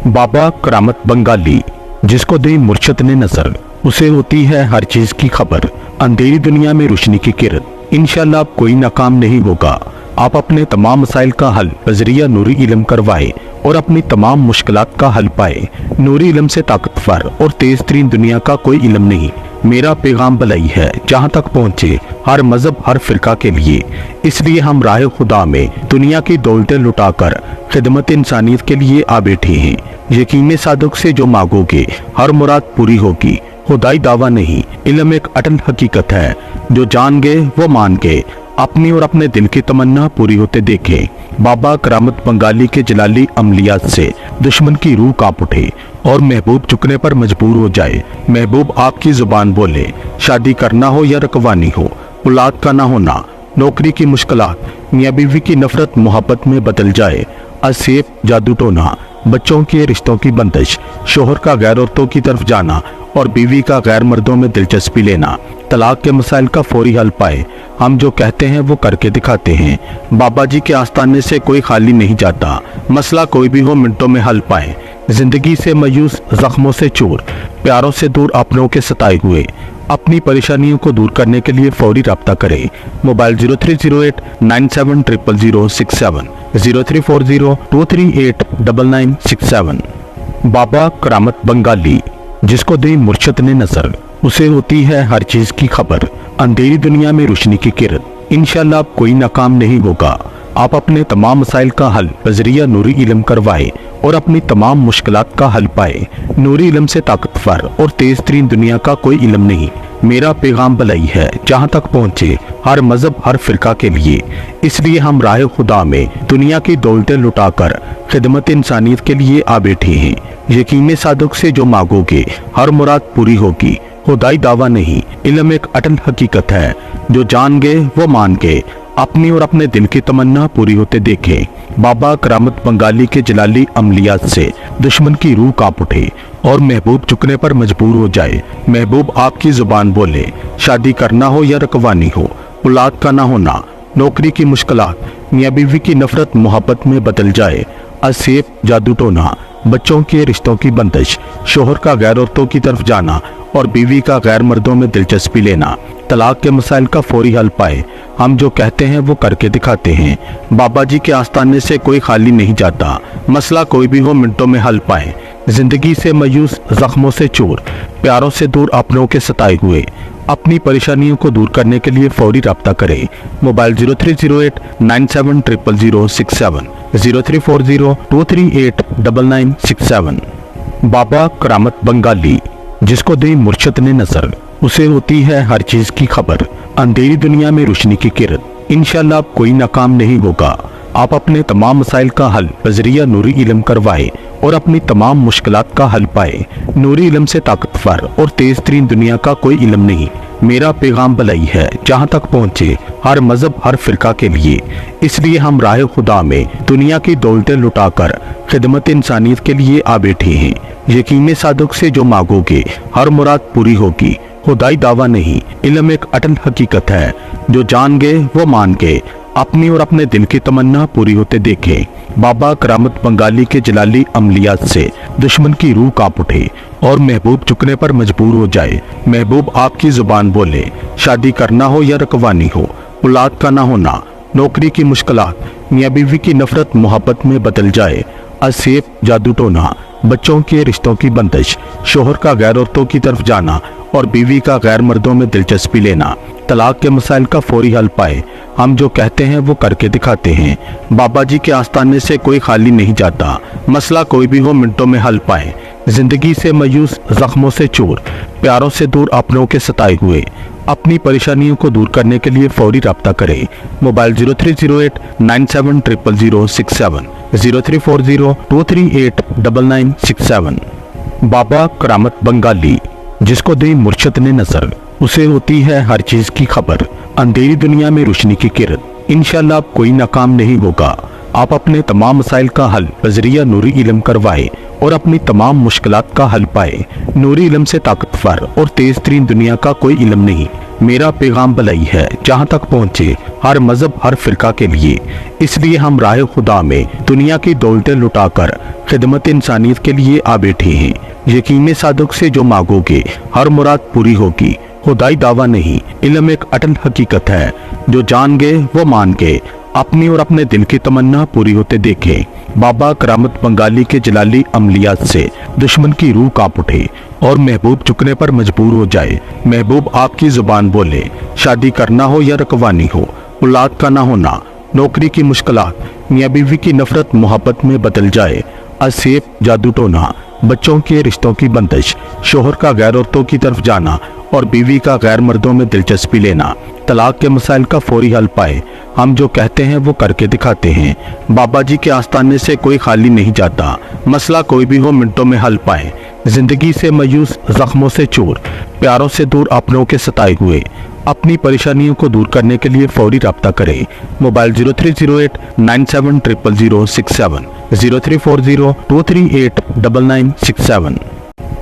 बाबा करामत बंगाली, जिसको दी मुर्शद ने नजर, उसे होती है हर चीज की खबर। अंधेरी दुनिया में रोशनी की किरण, इंशाल्लाह आप कोई नाकाम नहीं होगा। आप अपने तमाम मसाइल का हल बजरिया नूरी इल्म करवाए और अपनी तमाम मुश्किलात का हल पाए। नूरी इल्म से ताकतवर और तेज तरीन दुनिया का कोई इल्म नहीं। मेरा पैगाम भलाई है जहाँ तक पहुँचे हर मजहब हर फिरका के लिए। इसलिए हम राह खुदा में दुनिया की दौलतें लुटाकर खिदमत इंसानियत के लिए आ बैठे हैं। यकीन सादक से जो मांगोगे हर मुराद पूरी होगी। खुदाई दावा नहीं, इल्म एक अटल हकीकत है। जो जान गए वो मान गए, अपनी और अपने दिल की तमन्ना पूरी होते देखे। बाबा करामत बंगाली के जलाली अमलियात से दुश्मन की रूह कांप उठे और महबूब झुकने पर मजबूर हो जाए। महबूब आपकी जुबान बोले, शादी करना हो या रकवानी हो, औलाद का ना होना, नौकरी की मुश्किलात, मियाँ बीवी की नफरत मोहब्बत में बदल जाए। असेब जादू टोना, बच्चों के रिश्तों की बंदिश, शोहर का गैर औरतों की तरफ जाना और बीवी का गैर मर्दों में दिलचस्पी लेना, तलाक के मसाइल का फौरी हल पाए। हम जो कहते हैं वो करके दिखाते हैं। बाबा जी के आस्थाने से कोई खाली नहीं जाता। मसला कोई भी हो मिनटों में हल पाए। जिंदगी से मायूस, जख्मों से चूर, प्यारों से दूर, अपनों के सताए हुए, अपनी परेशानियों को दूर करने के लिए फौरी रब्ता करें। मोबाइल 0308970067, 0340238997। बाबा करामत बंगाली, जिसको दी मुर्शद ने नजर, उसे होती है हर चीज की खबर। अंधेरी दुनिया में रोशनी की किरण, इंशाल्लाह आप कोई नाकाम नहीं होगा। आप अपने तमाम मसाइल का हल बजरिया नूरी इल्म करवाए और अपनी तमाम मुश्किलात का हल पाए। नूरी इल्म से ताकतवर और तेज तरीन दुनिया का कोई इल्म नहीं। मेरा पैगाम भलाई है जहाँ तक पहुँचे हर मजहब हर फिरका के लिए। इसलिए हम राह खुदा में दुनिया की दौलतें लुटाकर खिदमत इंसानियत के लिए आ बैठे हैं। यकीन सादक से जो मांगोगे हर मुराद पूरी होगी। खुदाई दावा नहीं, इल्म एक अटल हकीकत है। जो जान गए वो मान गए, अपनी और अपने दिल की तमन्ना पूरी होते देखे। बाबा करामत बंगाली के जलाली अमलियात से दुश्मन की रूह कांप उठे और महबूब झुकने पर मजबूर हो जाए। महबूब आपकी जुबान बोले, शादी करना हो या रकवानी हो, औलाद का ना होना, नौकरी की मुश्किलात, मियाँ बीवी की नफरत मोहब्बत में बदल जाए। असेब जादू टोना, बच्चों के रिश्तों की बंदिश, शोहर का गैर औरतों की तरफ जाना और बीवी का गैर मर्दों में दिलचस्पी लेना, तलाक के मसाइल का फौरी हल पाए। हम जो कहते हैं वो करके दिखाते हैं। बाबा जी के आस्थाने से कोई खाली नहीं जाता। मसला कोई भी हो मिनटों में हल पाए। जिंदगी से मायूस, जख्मों से चूर, प्यारों से दूर, अपनों के सताए हुए, अपनी परेशानियों को दूर करने के लिए फौरी रब्ता करें। मोबाइल 0308970067, 0340238997। बाबा करामत बंगाली, जिसको दी मुर्शद ने नजर, उसे होती है हर चीज की खबर। अंधेरी दुनिया में रोशनी की किरण, इंशाल्लाह आप कोई नाकाम नहीं होगा। आप अपने तमाम मसाइल का हल बजरिया नूरी इल्म करवाए और अपनी तमाम मुश्किलात का हल पाए। नूरी इल्म से ताकतवर और तेज तरीन दुनिया का कोई इल्म नहीं। मेरा पैगाम भलाई है जहाँ तक पहुँचे हर मजहब हर फिरका के लिए। इसलिए हम राह खुदा में दुनिया की दौलतें लुटाकर खिदमत इंसानियत के लिए आ बैठे हैं। यकीन सादक से जो मांगोगे हर मुराद पूरी होगी। खुदाई दावा नहीं, इल्म एक अटल हकीकत है। जो जान गए वो मान गए, अपनी और अपने दिल की तमन्ना पूरी होते देखे। बाबा करामत बंगाली के जलाली अमलियात से दुश्मन की रूह कांप उठे और महबूब झुकने पर मजबूर हो जाए। महबूब आपकी जुबान बोले, शादी करना हो या रकवानी हो, औलाद का ना होना, नौकरी की मुश्किलात, मियाँ बीवी की नफरत मोहब्बत में बदल जाए। असेब जादू टोना, बच्चों के रिश्तों की बंदिश, शोहर का गैर औरतों की तरफ जाना और बीवी का गैर मर्दों में दिलचस्पी लेना, तलाक के मसाइल का फौरी हल पाए। हम जो कहते हैं वो करके दिखाते हैं। बाबा जी के आस्थाने से कोई खाली नहीं जाता। मसला कोई भी हो मिनटों में हल पाए। जिंदगी से मायूस, जख्मों से चूर, प्यारों से दूर, अपनों के सताए हुए, अपनी परेशानियों को दूर करने के लिए फौरी रब्ता करें। मोबाइल 0308970067, 0340238997। बाबा करामत बंगाली, जिसको दी मुर्शद ने नजर, उसे होती है हर चीज की खबर। अंधेरी दुनिया में रोशनी की किरण, इंशाल्लाह आप कोई नाकाम नहीं होगा। आप अपने तमाम मसाइल का हल बजरिया नूरी इल्म करवाए और अपनी तमाम मुश्किलात का हल पाए। नूरी इल्म से ताकतवर और तेज तरीन दुनिया का कोई इल्म नहीं। मेरा पैगाम भलाई है जहाँ तक पहुँचे हर मजहब हर फिरका के लिए। इसलिए हम राह खुदा में दुनिया की दौलतें लुटाकर खिदमत इंसानियत के लिए आ बैठे हैं। यकीन सादक से जो मांगोगे हर मुराद पूरी होगी। खुदाई दावा नहीं, इल्म एक अटल हकीकत है। जो जान गए वो मान गए, अपनी और अपने दिल की तमन्ना पूरी होते देखे। बाबा करामत बंगाली के जलाली अमलियात से दुश्मन की रूह कांप उठे और महबूब झुकने पर मजबूर हो जाए। महबूब आपकी जुबान बोले, शादी करना हो या रकवानी हो, औलाद का ना होना, नौकरी की मुश्किलात, मियाँ बीवी की नफरत मोहब्बत में बदल जाए। असेब जादू टोना, बच्चों के रिश्तों की बंदिश, शोहर का गैर औरतों की तरफ जाना और बीवी का गैर मर्दों में दिलचस्पी लेना, तलाक के मसाइल का फौरी हल पाए। हम जो कहते हैं वो करके दिखाते हैं। बाबा जी के आस्थाने से कोई खाली नहीं जाता, मसला कोई भी हो मिनटों में हल पाए। जिंदगी से मायूस, जख्मों से चूर, प्यारों से दूर, अपनों के सताए हुए, अपनी परेशानियों को दूर करने के लिए फौरी राब्ता करें। मोबाइल 0308970067, 0340238997।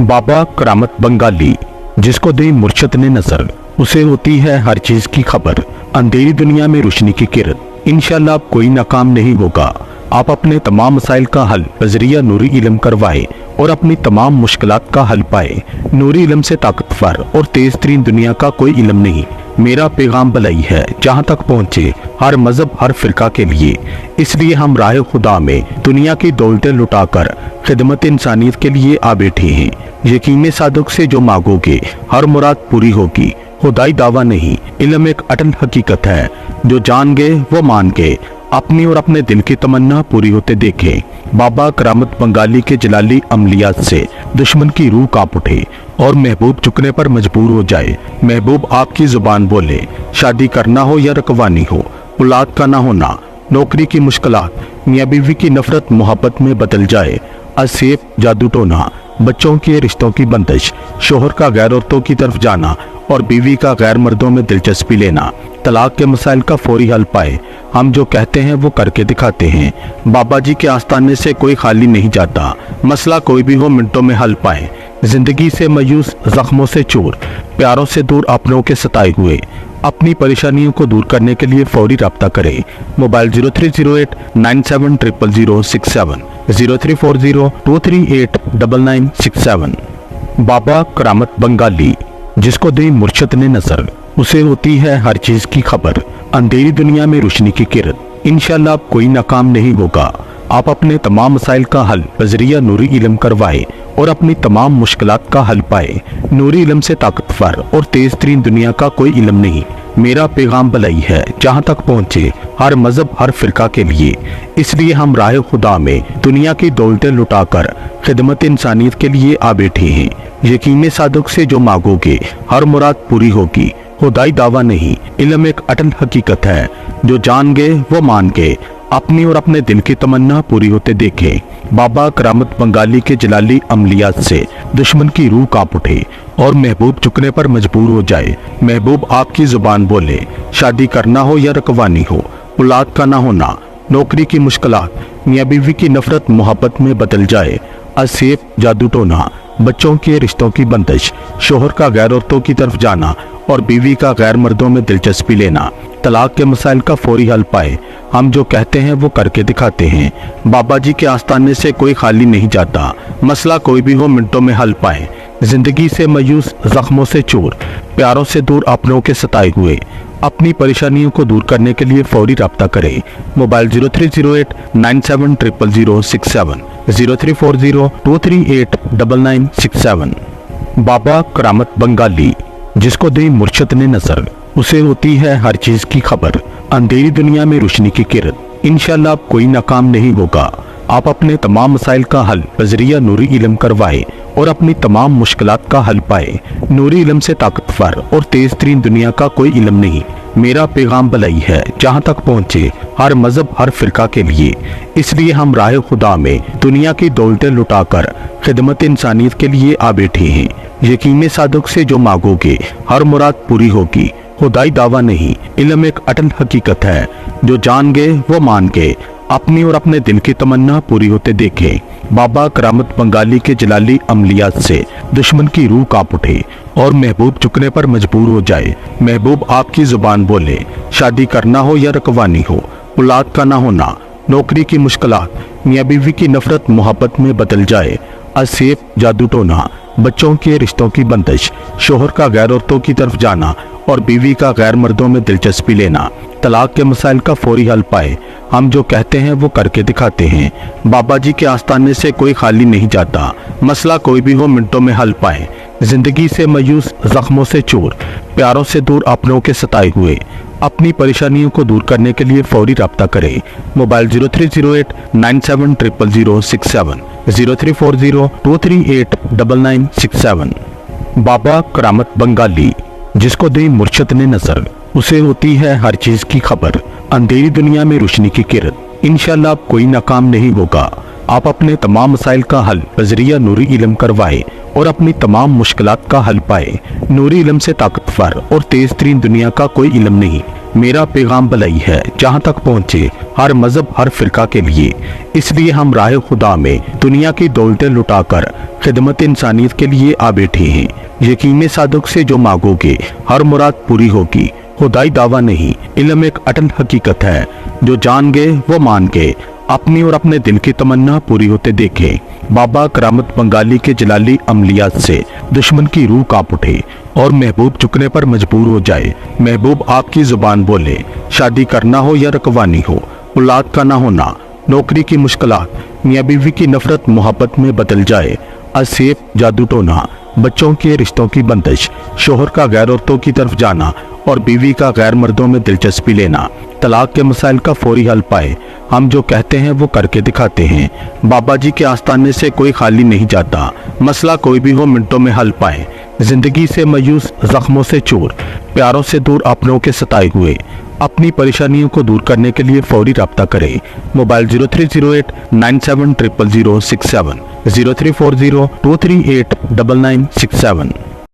बाबा करामत बंगाली, जिसको दी मुर्शद ने नजर, उसे होती है हर चीज की खबर। अंधेरी दुनिया में रोशनी की किरण, इंशाल्लाह आप कोई नाकाम नहीं होगा। आप अपने तमाम मसाइल का हल बजरिया नूरी इल्म करवाए और अपनी तमाम मुश्किलात का हल पाए। नूरी इल्म से ताकतवर और तेज तरीन दुनिया का कोई इल्म नहीं। मेरा पैगाम भलाई है जहाँ तक पहुँचे हर मजहब हर फिरका के लिए। इसलिए हम राह खुदा में दुनिया की दौलतें लुटाकर खिदमत इंसानियत के लिए आ बैठे हैं। यकीन सादक से जो मांगोगे हर मुराद पूरी होगी। खुदाई दावा नहीं, इल्म एक अटल हकीकत है। जो जान गए वो मान गए, अपनी और अपने दिल की तमन्ना पूरी होते देखे। बाबा करामत बंगाली के जलाली अमलियात से दुश्मन की रूह कांप उठे और महबूब झुकने पर मजबूर हो जाए। महबूब आपकी जुबान बोले, शादी करना हो या रकवानी हो, औलाद का ना होना, नौकरी की मुश्किलात, मियाँ बीवी की नफरत मोहब्बत में बदल जाए। असेब जादू टोना, बच्चों के रिश्तों की बंदिश, शोहर का गैर औरतों की तरफ जाना और बीवी का गैर मर्दों में दिलचस्पी लेना, तलाक के मसाइल का फौरी हल पाए। हम जो कहते हैं वो करके दिखाते हैं। बाबा जी के आस्थाने से कोई खाली नहीं जाता, मसला कोई भी हो मिनटों में हल पाए। जिंदगी से मायूस, जख्मों से चूर, प्यारों से दूर, अपनों के सताए हुए, अपनी परेशानियों को दूर करने के लिए फौरी राब्ता करें। मोबाइल 0308970067, 0340238997। बाबा करामत बंगाली, जिसको दी मुर्शद ने नजर, उसे होती है हर चीज की खबर। अंधेरी दुनिया में रोशनी की किरण, इंशाल्लाह आप कोई नाकाम नहीं होगा। आप अपने तमाम मसाइल का हल बजरिया नूरी इल्म करवाए और अपनी तमाम मुश्किलात का हल पाए। नूरी इल्म से ताकतवर और तेज तरीन दुनिया का कोई इल्म नहीं। मेरा पैगाम भलाई है जहाँ तक पहुँचे हर मजहब हर फिरका के लिए। इसलिए हम राह खुदा में दुनिया की दौलतें लुटाकर खिदमत इंसानियत के लिए आ बैठे हैं। यकीन सादक से जो मांगोगे हर मुराद पूरी होगी। खुदाई दावा नहीं, इल्म एक अटल हकीकत है। जो जान गए वो मान गए, अपनी और अपने दिल की तमन्ना पूरी होते देखे। बाबा करामत बंगाली के जलाली अमलियात से दुश्मन की रूह कांप उठे और महबूब झुकने पर मजबूर हो जाए। महबूब आपकी जुबान बोले, शादी करना हो या रकवानी हो, औलाद का ना होना, नौकरी की मुश्किलात, मियाँ बीवी की नफरत मोहब्बत में बदल जाए। असेब जादू टोना, बच्चों के रिश्तों की बंदिश, शोहर का गैर औरतों की तरफ जाना और बीवी का गैर मर्दों में दिलचस्पी लेना, तलाक के मसाइल का फौरी हल पाए। हम जो कहते हैं वो करके दिखाते हैं। बाबा जी के आस्थाने से कोई खाली नहीं जाता, मसला कोई भी हो मिनटों में हल पाए। जिंदगी से मायूस, जख्मों से चूर, प्यारों से दूर, अपनों के सताए हुए, अपनी परेशानियों को दूर करने के लिए फौरी राब्ता करें। मोबाइल 0308970067, 0340238997। बाबा करामत बंगाली, जिसको दी मुर्शद ने नजर, उसे होती है हर चीज की खबर। अंधेरी दुनिया में रोशनी की किरण, इंशाल्लाह आप कोई नाकाम नहीं होगा। आप अपने तमाम मसाइल का हल बजरिया नूरी इल्म करवाए और अपनी तमाम मुश्किलात का हल पाए। नूरी इल्म से ताकतवर और तेज तरीन दुनिया का कोई इल्म नहीं। मेरा पैगाम भलाई है जहाँ तक पहुँचे हर मजहब हर फिरका के लिए। इसलिए हम राह खुदा में दुनिया की दौलतें लुटाकर खिदमत इंसानियत के लिए आ बैठे हैं। यकीन सादक से जो मांगोगे हर मुराद पूरी होगी। खुदाई दावा नहीं, इल्म एक अटल हकीकत है। जो जान गए वो मान गए, अपनी और अपने दिल की तमन्ना पूरी होते देखे। बाबा करामत बंगाली के जलाली अमलियात से दुश्मन की रूह कांप उठे और महबूब झुकने पर मजबूर हो जाए। महबूब आपकी जुबान बोले, शादी करना हो या रखवानी हो, औलाद का ना होना, नौकरी की मुश्किलात, मियाँ बीवी की नफरत मोहब्बत में बदल जाए, असेब जादू टोना, बच्चों के रिश्तों की बंदिश, शोहर का गैर औरतों की तरफ जाना और बीवी का गैर मर्दों में दिलचस्पी लेना, तलाक के मसाइल का फौरी हल पाए। हम जो कहते हैं वो करके दिखाते हैं। बाबा जी के आस्थाने से कोई खाली नहीं जाता। मसला कोई भी हो मिनटों में हल पाए। जिंदगी से मायूस, जख्मों से चूर, प्यारों से दूर, अपनों के सताए हुए, अपनी परेशानियों को दूर करने के लिए फौरी राब्ता करें। मोबाइल 0308970067, 0340238997। बाबा करामत बंगाली, जिसको दी मुर्शद ने नजर, उसे होती है हर चीज की खबर। अंधेरी दुनिया में रोशनी की किरण। इंशाल्लाह आप कोई नाकाम नहीं होगा। आप अपने तमाम मसाइल का हल बजरिया नूरी इल्म करवाए और अपनी तमाम मुश्किलात का हल पाए। नूरी इल्म से ताकतवर और तेज तरीन दुनिया का कोई इल्म नहीं। मेरा पैगाम भलाई है, जहाँ तक पहुँचे हर मजहब, हर फिरका के लिए। इसलिए हम राह खुदा में दुनिया की दौलतें लुटाकर खिदमत इंसानियत के लिए आ बैठे हैं। यकीन सादक से जो मांगोगे हर मुराद पूरी होगी। खुदाई दावा नहीं, इल्म एक अटल हकीकत है। जो जान गए वो मान गए। अपनी और अपने दिल की तमन्ना पूरी होते देखे। बाबा करामत बंगाली के जलाली अमलियात से दुश्मन की रूह कांप उठे और महबूब झुकने पर मजबूर हो जाए। महबूब आपकी जुबान बोले, शादी करना हो या रखवानी हो, औलाद का ना होना, नौकरी की मुश्किलात, मियाँ बीवी की नफरत मोहब्बत में बदल जाए, असेब जादू टोना, बच्चों के रिश्तों की बंदिश, शोहर का गैर औरतों की तरफ जाना और बीवी का गैर मर्दों में दिलचस्पी लेना, तलाक के मसाइल का फौरी हल पाए। हम जो कहते हैं वो करके दिखाते हैं। बाबा जी के आस्थाने से कोई खाली नहीं जाता। मसला कोई भी हो मिनटों में हल पाए। जिंदगी से मायूस, जख्मों से चूर, प्यारों से दूर, अपनों के सताए हुए, अपनी परेशानियों को दूर करने के लिए फौरी राब्ता करें। मोबाइल 0308970067, 0340238997।